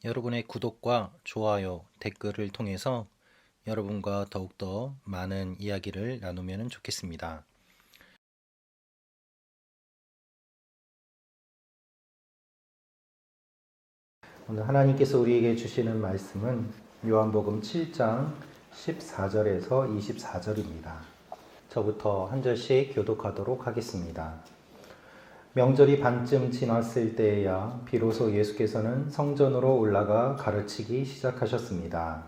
여러분의 구독과 좋아요, 댓글을 통해서 여러분과 더욱더 많은 이야기를 나누면 좋겠습니다. 오늘 하나님께서 우리에게 주시는 말씀은 요한복음 7장 14절에서 24절입니다. 저부터 한 절씩 교독하도록 하겠습니다. 명절이 반쯤 지났을 때에야 비로소 예수께서는 성전으로 올라가 가르치기 시작하셨습니다.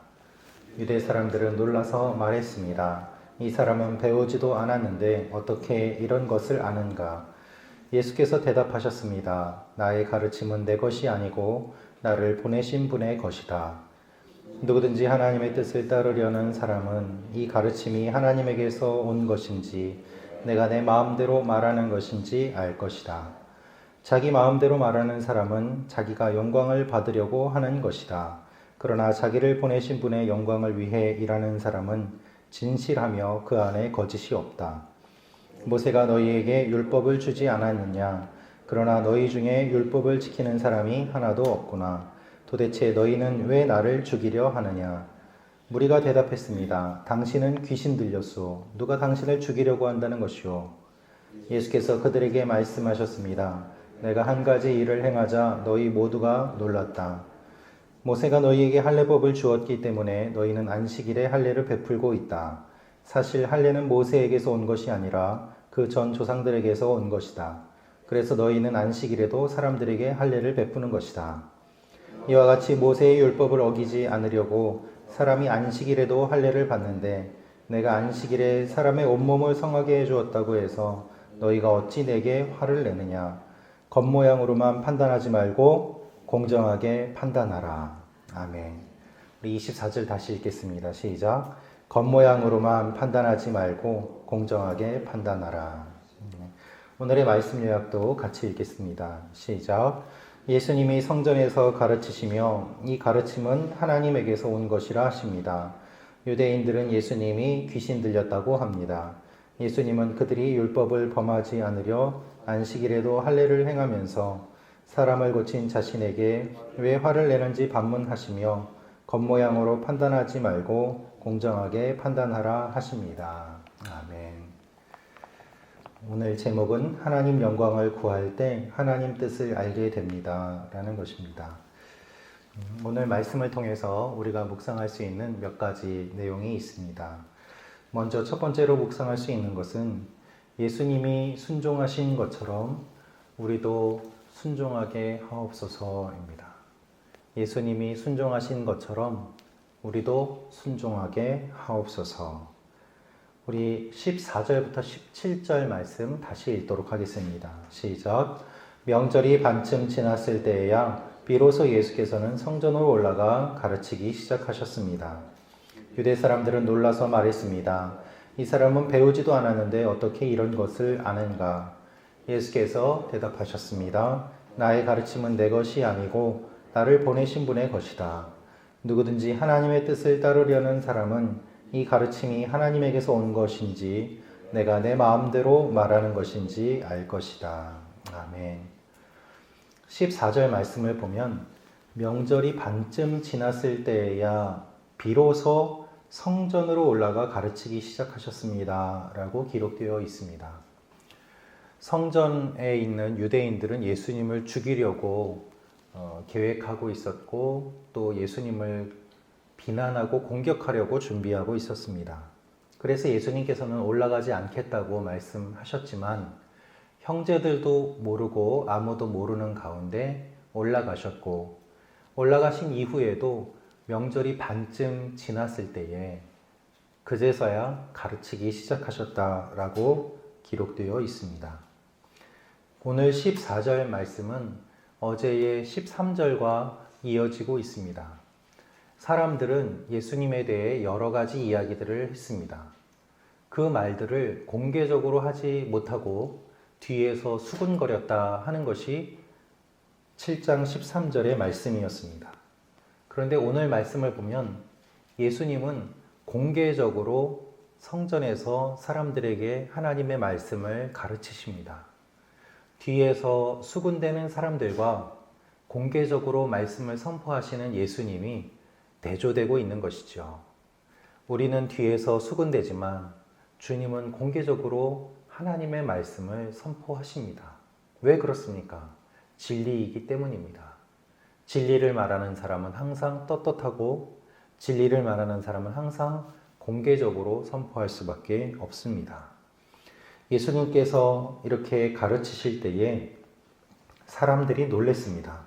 유대 사람들은 놀라서 말했습니다. 이 사람은 배우지도 않았는데 어떻게 이런 것을 아는가? 예수께서 대답하셨습니다. 나의 가르침은 내 것이 아니고 나를 보내신 분의 것이다. 누구든지 하나님의 뜻을 따르려는 사람은 이 가르침이 하나님에게서 온 것인지 내가 내 마음대로 말하는 것인지 알 것이다. 자기 마음대로 말하는 사람은 자기가 영광을 받으려고 하는 것이다. 그러나 자기를 보내신 분의 영광을 위해 일하는 사람은 진실하며 그 안에 거짓이 없다. 모세가 너희에게 율법을 주지 않았느냐? 그러나 너희 중에 율법을 지키는 사람이 하나도 없구나. 도대체 너희는 왜 나를 죽이려 하느냐? 무리가 대답했습니다. 당신은 귀신 들렸소. 누가 당신을 죽이려고 한다는 것이오? 예수께서 그들에게 말씀하셨습니다. 내가 한 가지 일을 행하자 너희 모두가 놀랐다. 모세가 너희에게 할례법을 주었기 때문에 너희는 안식일에 할례를 베풀고 있다. 사실 할례는 모세에게서 온 것이 아니라 그 전 조상들에게서 온 것이다. 그래서 너희는 안식일에도 사람들에게 할례를 베푸는 것이다. 이와 같이 모세의 율법을 어기지 않으려고 사람이 안식일에도 할례를 받는데 내가 안식일에 사람의 온몸을 성하게 해주었다고 해서 너희가 어찌 내게 화를 내느냐? 겉모양으로만 판단하지 말고 공정하게 판단하라. 아멘. 우리 24절 다시 읽겠습니다. 시작. 겉모양으로만 판단하지 말고 공정하게 판단하라. 오늘의 말씀 요약도 같이 읽겠습니다. 시작. 예수님이 성전에서 가르치시며 이 가르침은 하나님에게서 온 것이라 하십니다. 유대인들은 예수님이 귀신 들렸다고 합니다. 예수님은 그들이 율법을 범하지 않으려 안식일에도 할례를 행하면서 사람을 고친 자신에게 왜 화를 내는지 반문하시며 겉모양으로 판단하지 말고 공정하게 판단하라 하십니다. 아멘. 오늘 제목은 하나님 영광을 구할 때 하나님 뜻을 알게 됩니다 라는 것입니다. 오늘 말씀을 통해서 우리가 묵상할 수 있는 몇 가지 내용이 있습니다. 먼저 첫 번째로 묵상할 수 있는 것은 예수님이 순종하신 것처럼 우리도 순종하게 하옵소서입니다. 예수님이 순종하신 것처럼 우리도 순종하게 하옵소서. 우리 14절부터 17절 말씀 다시 읽도록 하겠습니다. 시작. 명절이 반쯤 지났을 때에야 비로소 예수께서는 성전으로 올라가 가르치기 시작하셨습니다. 유대 사람들은 놀라서 말했습니다. 이 사람은 배우지도 않았는데 어떻게 이런 것을 아는가? 예수께서 대답하셨습니다. 나의 가르침은 내 것이 아니고 나를 보내신 분의 것이다. 누구든지 하나님의 뜻을 따르려는 사람은 이 가르침이 하나님에게서 온 것인지 내가 내 마음대로 말하는 것인지 알 것이다. 아멘. 14절 말씀을 보면 명절이 반쯤 지났을 때에야 비로소 성전으로 올라가 가르치기 시작하셨습니다 라고 기록되어 있습니다. 성전에 있는 유대인들은 예수님을 죽이려고 계획하고 있었고 또 예수님을 비난하고 공격하려고 준비하고 있었습니다. 그래서 예수님께서는 올라가지 않겠다고 말씀하셨지만 형제들도 모르고 아무도 모르는 가운데 올라가셨고 올라가신 이후에도 명절이 반쯤 지났을 때에 그제서야 가르치기 시작하셨다라고 기록되어 있습니다. 오늘 14절 말씀은 어제의 13절과 이어지고 있습니다. 사람들은 예수님에 대해 여러 가지 이야기들을 했습니다. 그 말들을 공개적으로 하지 못하고 뒤에서 수군거렸다 하는 것이 7장 13절의 말씀이었습니다. 그런데 오늘 말씀을 보면 예수님은 공개적으로 성전에서 사람들에게 하나님의 말씀을 가르치십니다. 뒤에서 수군대는 사람들과 공개적으로 말씀을 선포하시는 예수님이 대조되고 있는 것이죠. 우리는 뒤에서 수군대지만 주님은 공개적으로 하나님의 말씀을 선포하십니다. 왜 그렇습니까? 진리이기 때문입니다. 진리를 말하는 사람은 항상 떳떳하고 진리를 말하는 사람은 항상 공개적으로 선포할 수밖에 없습니다. 예수님께서 이렇게 가르치실 때에 사람들이 놀랐습니다.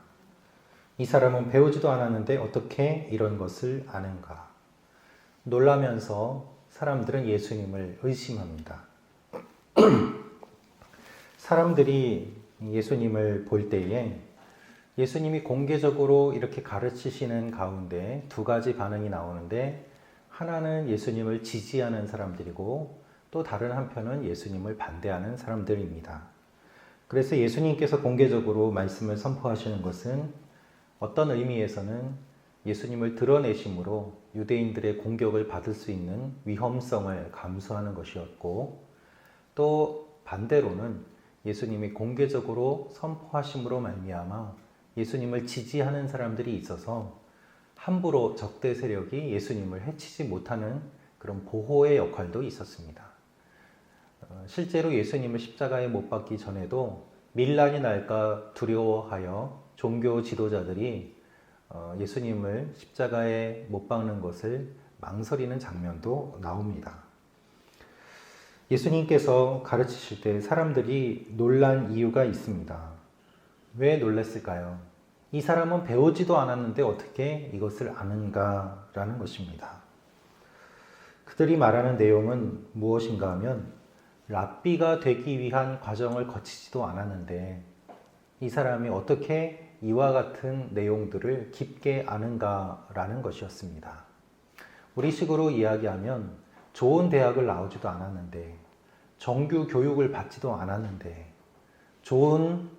이 사람은 배우지도 않았는데 어떻게 이런 것을 아는가? 놀라면서 사람들은 예수님을 의심합니다. 사람들이 예수님을 볼 때에 예수님이 공개적으로 이렇게 가르치시는 가운데 두 가지 반응이 나오는데, 하나는 예수님을 지지하는 사람들이고 또 다른 한편은 예수님을 반대하는 사람들입니다. 그래서 예수님께서 공개적으로 말씀을 선포하시는 것은 어떤 의미에서는 예수님을 드러내심으로 유대인들의 공격을 받을 수 있는 위험성을 감수하는 것이었고, 또 반대로는 예수님이 공개적으로 선포하심으로 말미암아 예수님을 지지하는 사람들이 있어서 함부로 적대 세력이 예수님을 해치지 못하는 그런 보호의 역할도 있었습니다. 실제로 예수님을 십자가에 못 박기 전에도 밀란이 날까 두려워하여 종교 지도자들이 예수님을 십자가에 못 박는 것을 망설이는 장면도 나옵니다. 예수님께서 가르치실 때 사람들이 놀란 이유가 있습니다. 왜 놀랐을까요? 이 사람은 배우지도 않았는데 어떻게 이것을 아는가라는 것입니다. 그들이 말하는 내용은 무엇인가 하면, 랍비가 되기 위한 과정을 거치지도 않았는데 이 사람이 어떻게 이와 같은 내용들을 깊게 아는가라는 것이었습니다. 우리식으로 이야기하면 좋은 대학을 나오지도 않았는데, 정규 교육을 받지도 않았는데, 좋은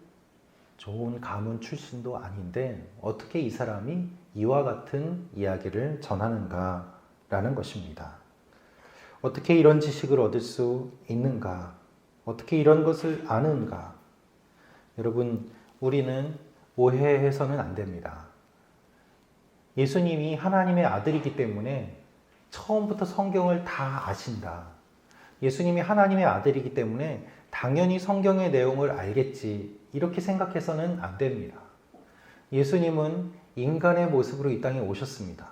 가문 출신도 아닌데 어떻게 이 사람이 이와 같은 이야기를 전하는가라는 것입니다. 어떻게 이런 지식을 얻을 수 있는가? 어떻게 이런 것을 아는가? 여러분, 우리는 오해해서는 안 됩니다. 예수님이 하나님의 아들이기 때문에 처음부터 성경을 다 아신다. 예수님이 하나님의 아들이기 때문에 당연히 성경의 내용을 알겠지. 이렇게 생각해서는 안 됩니다. 예수님은 인간의 모습으로 이 땅에 오셨습니다.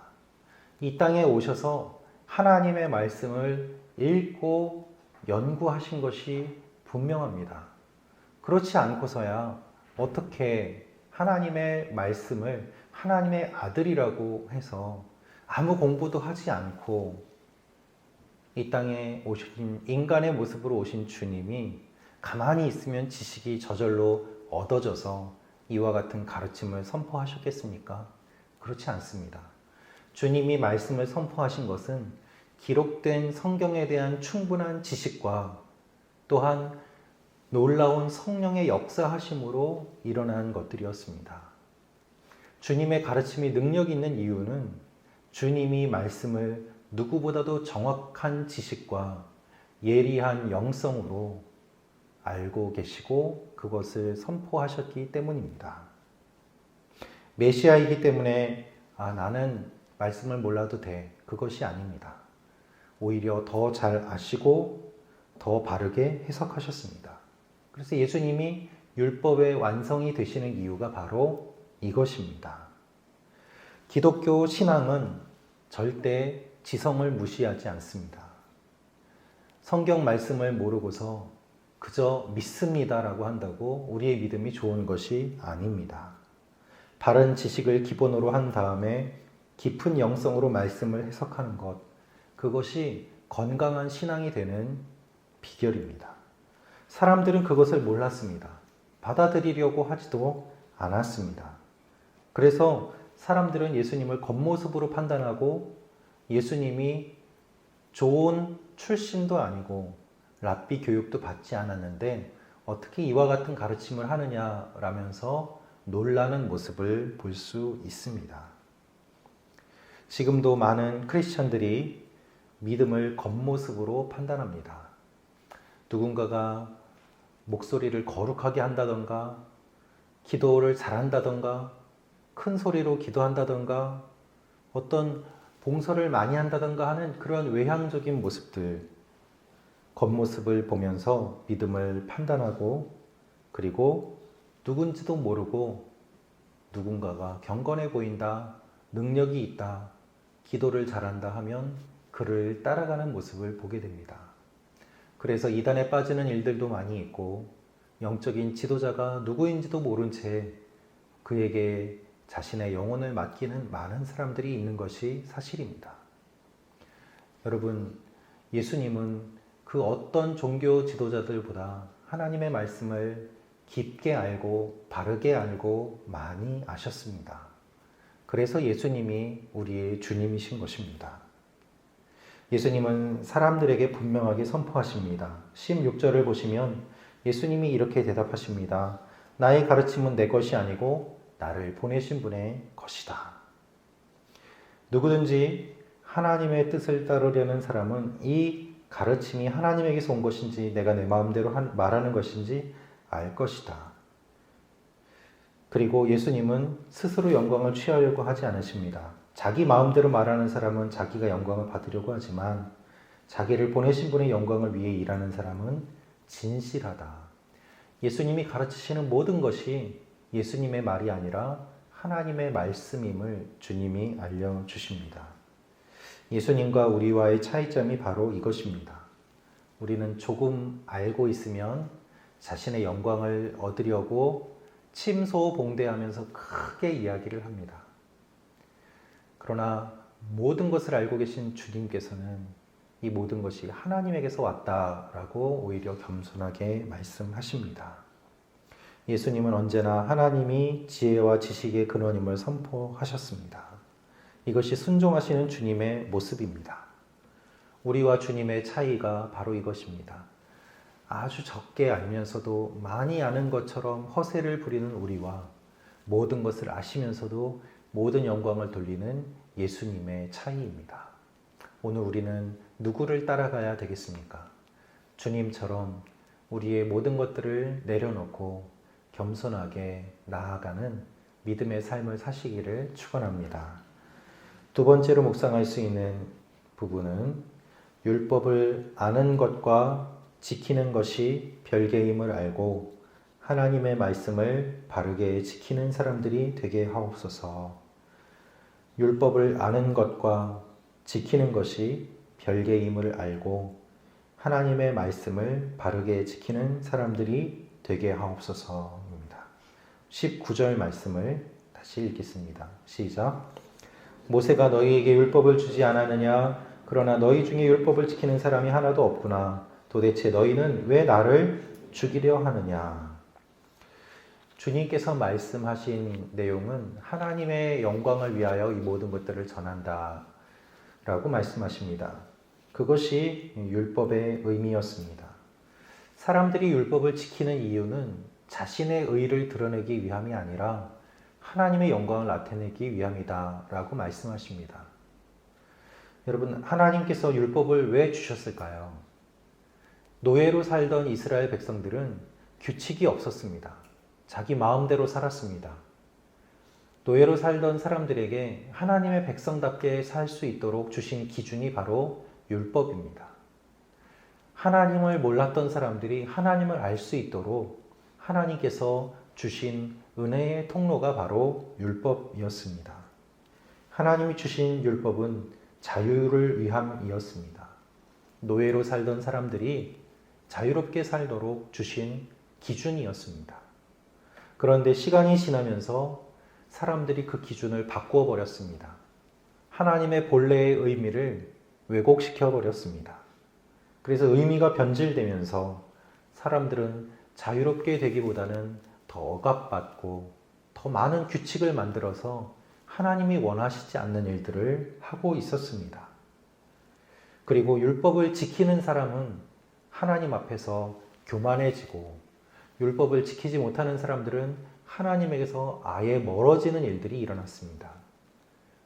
이 땅에 오셔서 하나님의 말씀을 읽고 연구하신 것이 분명합니다. 그렇지 않고서야 어떻게 하나님의 말씀을 하나님의 아들이라고 해서 아무 공부도 하지 않고 이 땅에 오신 인간의 모습으로 오신 주님이 가만히 있으면 지식이 저절로 얻어져서 이와 같은 가르침을 선포하셨겠습니까? 그렇지 않습니다. 주님이 말씀을 선포하신 것은 기록된 성경에 대한 충분한 지식과 또한 놀라운 성령의 역사하심으로 일어난 것들이었습니다. 주님의 가르침이 능력 있는 이유는 주님이 말씀을 누구보다도 정확한 지식과 예리한 영성으로 알고 계시고 그것을 선포하셨기 때문입니다. 메시아이기 때문에 나는 말씀을 몰라도 돼. 그것이 아닙니다. 오히려 더 잘 아시고 더 바르게 해석하셨습니다. 그래서 예수님이 율법의 완성이 되시는 이유가 바로 이것입니다. 기독교 신앙은 절대 지성을 무시하지 않습니다. 성경 말씀을 모르고서 그저 믿습니다라고 한다고 우리의 믿음이 좋은 것이 아닙니다. 바른 지식을 기본으로 한 다음에 깊은 영성으로 말씀을 해석하는 것, 그것이 건강한 신앙이 되는 비결입니다. 사람들은 그것을 몰랐습니다. 받아들이려고 하지도 않았습니다. 그래서 사람들은 예수님을 겉모습으로 판단하고 예수님이 좋은 출신도 아니고 랍비 교육도 받지 않았는데 어떻게 이와 같은 가르침을 하느냐라면서 놀라는 모습을 볼 수 있습니다. 지금도 많은 크리스천들이 믿음을 겉모습으로 판단합니다. 누군가가 목소리를 거룩하게 한다던가 기도를 잘한다던가 큰 소리로 기도한다던가 어떤 봉사를 많이 한다던가 하는 그런 외향적인 모습들, 겉모습을 보면서 믿음을 판단하고 그리고 누군지도 모르고 누군가가 경건해 보인다, 능력이 있다, 기도를 잘한다 하면 그를 따라가는 모습을 보게 됩니다. 그래서 이단에 빠지는 일들도 많이 있고 영적인 지도자가 누구인지도 모른 채 그에게 자신의 영혼을 맡기는 많은 사람들이 있는 것이 사실입니다. 여러분, 예수님은 그 어떤 종교 지도자들보다 하나님의 말씀을 깊게 알고 바르게 알고 많이 아셨습니다. 그래서 예수님이 우리의 주님이신 것입니다. 예수님은 사람들에게 분명하게 선포하십니다. 16절을 보시면 예수님이 이렇게 대답하십니다. 나의 가르침은 내 것이 아니고 나를 보내신 분의 것이다. 누구든지 하나님의 뜻을 따르려는 사람은 이 가르침이 하나님에게서 온 것인지 내가 내 마음대로 말하는 것인지 알 것이다. 그리고 예수님은 스스로 영광을 취하려고 하지 않으십니다. 자기 마음대로 말하는 사람은 자기가 영광을 받으려고 하지만 자기를 보내신 분의 영광을 위해 일하는 사람은 진실하다. 예수님이 가르치시는 모든 것이 예수님의 말이 아니라 하나님의 말씀임을 주님이 알려주십니다. 예수님과 우리와의 차이점이 바로 이것입니다. 우리는 조금 알고 있으면 자신의 영광을 얻으려고 침소봉대하면서 크게 이야기를 합니다. 그러나 모든 것을 알고 계신 주님께서는 이 모든 것이 하나님에게서 왔다라고 오히려 겸손하게 말씀하십니다. 예수님은 언제나 하나님이 지혜와 지식의 근원임을 선포하셨습니다. 이것이 순종하시는 주님의 모습입니다. 우리와 주님의 차이가 바로 이것입니다. 아주 적게 알면서도 많이 아는 것처럼 허세를 부리는 우리와 모든 것을 아시면서도 모든 영광을 돌리는 예수님의 차이입니다. 오늘 우리는 누구를 따라가야 되겠습니까? 주님처럼 우리의 모든 것들을 내려놓고 겸손하게 나아가는 믿음의 삶을 사시기를 축원합니다. 두 번째로 묵상할 수 있는 부분은 율법을 아는 것과 지키는 것이 별개임을 알고 하나님의 말씀을 바르게 지키는 사람들이 되게 하옵소서. 율법을 아는 것과 지키는 것이 별개임을 알고 하나님의 말씀을 바르게 지키는 사람들이 되게 하옵소서입니다. 19절 말씀을 다시 읽겠습니다. 시작. 모세가 너희에게 율법을 주지 않았느냐? 그러나 너희 중에 율법을 지키는 사람이 하나도 없구나. 도대체 너희는 왜 나를 죽이려 하느냐? 주님께서 말씀하신 내용은 하나님의 영광을 위하여 이 모든 것들을 전한다 라고 말씀하십니다. 그것이 율법의 의미였습니다. 사람들이 율법을 지키는 이유는 자신의 의를 드러내기 위함이 아니라 하나님의 영광을 나타내기 위함이다 라고 말씀하십니다. 여러분, 하나님께서 율법을 왜 주셨을까요? 노예로 살던 이스라엘 백성들은 규칙이 없었습니다. 자기 마음대로 살았습니다. 노예로 살던 사람들에게 하나님의 백성답게 살 수 있도록 주신 기준이 바로 율법입니다. 하나님을 몰랐던 사람들이 하나님을 알 수 있도록 하나님께서 주신 은혜의 통로가 바로 율법이었습니다. 하나님이 주신 율법은 자유를 위함이었습니다. 노예로 살던 사람들이 자유롭게 살도록 주신 기준이었습니다. 그런데 시간이 지나면서 사람들이 그 기준을 바꾸어 버렸습니다. 하나님의 본래의 의미를 왜곡시켜 버렸습니다. 그래서 의미가 변질되면서 사람들은 자유롭게 되기보다는 더 억압받고 더 많은 규칙을 만들어서 하나님이 원하시지 않는 일들을 하고 있었습니다. 그리고 율법을 지키는 사람은 하나님 앞에서 교만해지고 율법을 지키지 못하는 사람들은 하나님에게서 아예 멀어지는 일들이 일어났습니다.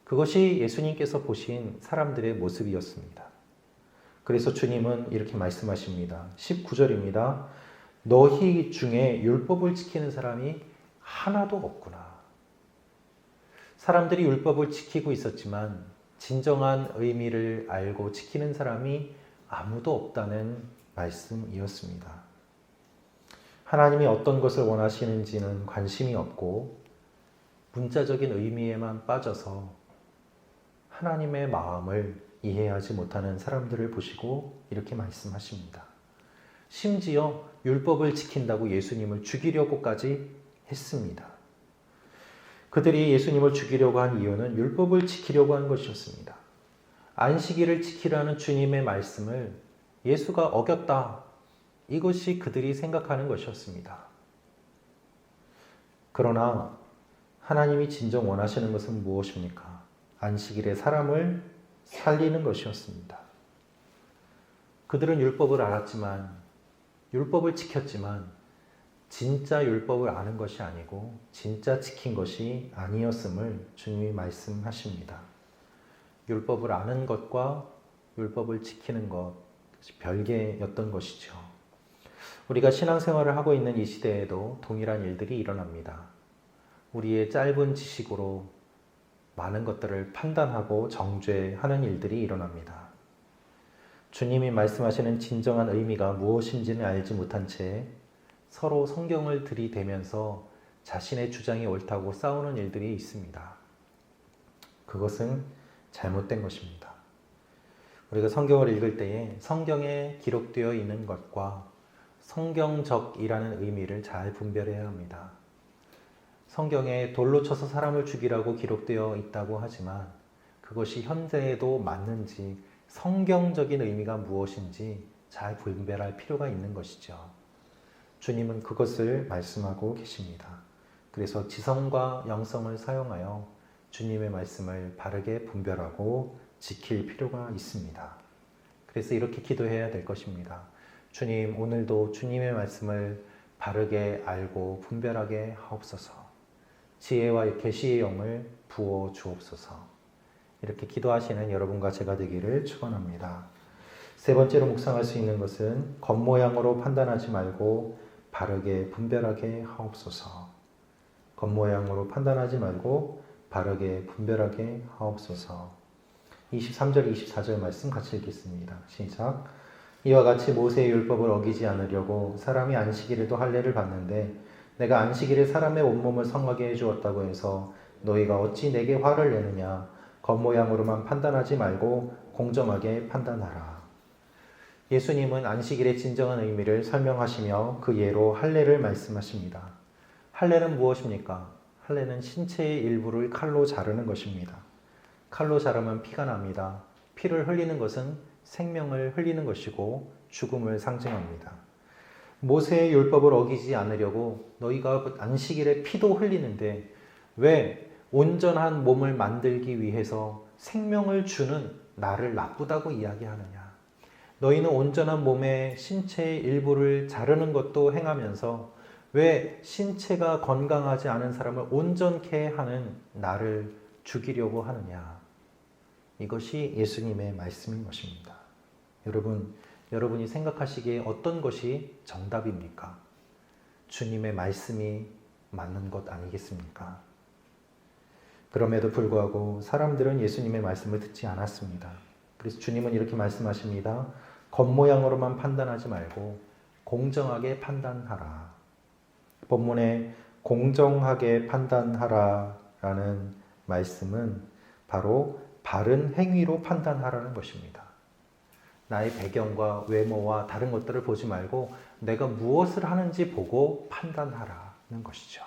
그것이 예수님께서 보신 사람들의 모습이었습니다. 그래서 주님은 이렇게 말씀하십니다. 19절입니다. 너희 중에 율법을 지키는 사람이 하나도 없구나. 사람들이 율법을 지키고 있었지만 진정한 의미를 알고 지키는 사람이 아무도 없다는 말씀이었습니다. 하나님이 어떤 것을 원하시는지는 관심이 없고 문자적인 의미에만 빠져서 하나님의 마음을 이해하지 못하는 사람들을 보시고 이렇게 말씀하십니다. 심지어 율법을 지킨다고 예수님을 죽이려고까지 했습니다. 그들이 예수님을 죽이려고 한 이유는 율법을 지키려고 한 것이었습니다. 안식일을 지키라는 주님의 말씀을 예수가 어겼다. 이것이 그들이 생각하는 것이었습니다. 그러나 하나님이 진정 원하시는 것은 무엇입니까? 안식일에 사람을 살리는 것이었습니다. 그들은 율법을 알았지만, 율법을 지켰지만 진짜 율법을 아는 것이 아니고 진짜 지킨 것이 아니었음을 주님이 말씀하십니다. 율법을 아는 것과 율법을 지키는 것이 별개였던 것이죠. 우리가 신앙생활을 하고 있는 이 시대에도 동일한 일들이 일어납니다. 우리의 짧은 지식으로 많은 것들을 판단하고 정죄하는 일들이 일어납니다. 주님이 말씀하시는 진정한 의미가 무엇인지는 알지 못한 채 서로 성경을 들이대면서 자신의 주장이 옳다고 싸우는 일들이 있습니다. 그것은 잘못된 것입니다. 우리가 성경을 읽을 때에 성경에 기록되어 있는 것과 성경적이라는 의미를 잘 분별해야 합니다. 성경에 돌로 쳐서 사람을 죽이라고 기록되어 있다고 하지만 그것이 현재에도 맞는지 성경적인 의미가 무엇인지 잘 분별할 필요가 있는 것이죠. 주님은 그것을 말씀하고 계십니다. 그래서 지성과 영성을 사용하여 주님의 말씀을 바르게 분별하고 지킬 필요가 있습니다. 그래서 이렇게 기도해야 될 것입니다. 주님, 오늘도 주님의 말씀을 바르게 알고 분별하게 하옵소서. 지혜와 계시의 영을 부어 주옵소서. 이렇게 기도하시는 여러분과 제가 되기를 축원합니다. 세 번째로 묵상할 수 있는 것은 겉모양으로 판단하지 말고 바르게 분별하게 하옵소서. 겉모양으로 판단하지 말고 바르게 분별하게 하옵소서. 23절, 24절 말씀 같이 읽겠습니다. 시작. 이와 같이 모세의 율법을 어기지 않으려고 사람이 안식일에도 할례를 받는데 내가 안식일에 사람의 온몸을 성하게 해주었다고 해서 너희가 어찌 내게 화를 내느냐. 겉모양으로만 판단하지 말고 공정하게 판단하라. 예수님은 안식일의 진정한 의미를 설명하시며 그 예로 할례를 말씀하십니다. 할례는 무엇입니까? 할례는 신체의 일부를 칼로 자르는 것입니다. 칼로 자르면 피가 납니다. 피를 흘리는 것은 생명을 흘리는 것이고 죽음을 상징합니다. 모세의 율법을 어기지 않으려고 너희가 안식일에 피도 흘리는데 왜 온전한 몸을 만들기 위해서 생명을 주는 나를 나쁘다고 이야기하느냐. 너희는 온전한 몸의 신체의 일부를 자르는 것도 행하면서 왜 신체가 건강하지 않은 사람을 온전케 하는 나를 죽이려고 하느냐. 이것이 예수님의 말씀인 것입니다. 여러분이 생각하시기에 어떤 것이 정답입니까? 주님의 말씀이 맞는 것 아니겠습니까? 그럼에도 불구하고 사람들은 예수님의 말씀을 듣지 않았습니다. 그래서 주님은 이렇게 말씀하십니다. 겉모양으로만 판단하지 말고 공정하게 판단하라. 본문에 공정하게 판단하라 라는 말씀은 바로 바른 행위로 판단하라는 것입니다. 나의 배경과 외모와 다른 것들을 보지 말고 내가 무엇을 하는지 보고 판단하라는 것이죠.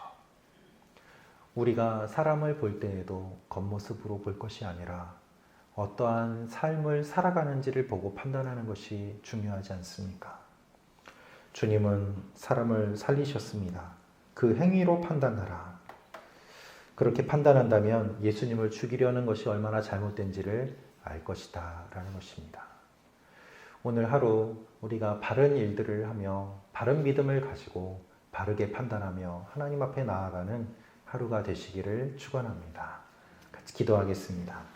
우리가 사람을 볼 때에도 겉모습으로 볼 것이 아니라 어떠한 삶을 살아가는지를 보고 판단하는 것이 중요하지 않습니까? 주님은 사람을 살리셨습니다. 그 행위로 판단하라. 그렇게 판단한다면 예수님을 죽이려는 것이 얼마나 잘못된지를 알 것이다 라는 것입니다. 오늘 하루 우리가 바른 일들을 하며 바른 믿음을 가지고 바르게 판단하며 하나님 앞에 나아가는 하루가 되시기를 축원합니다. 같이 기도하겠습니다.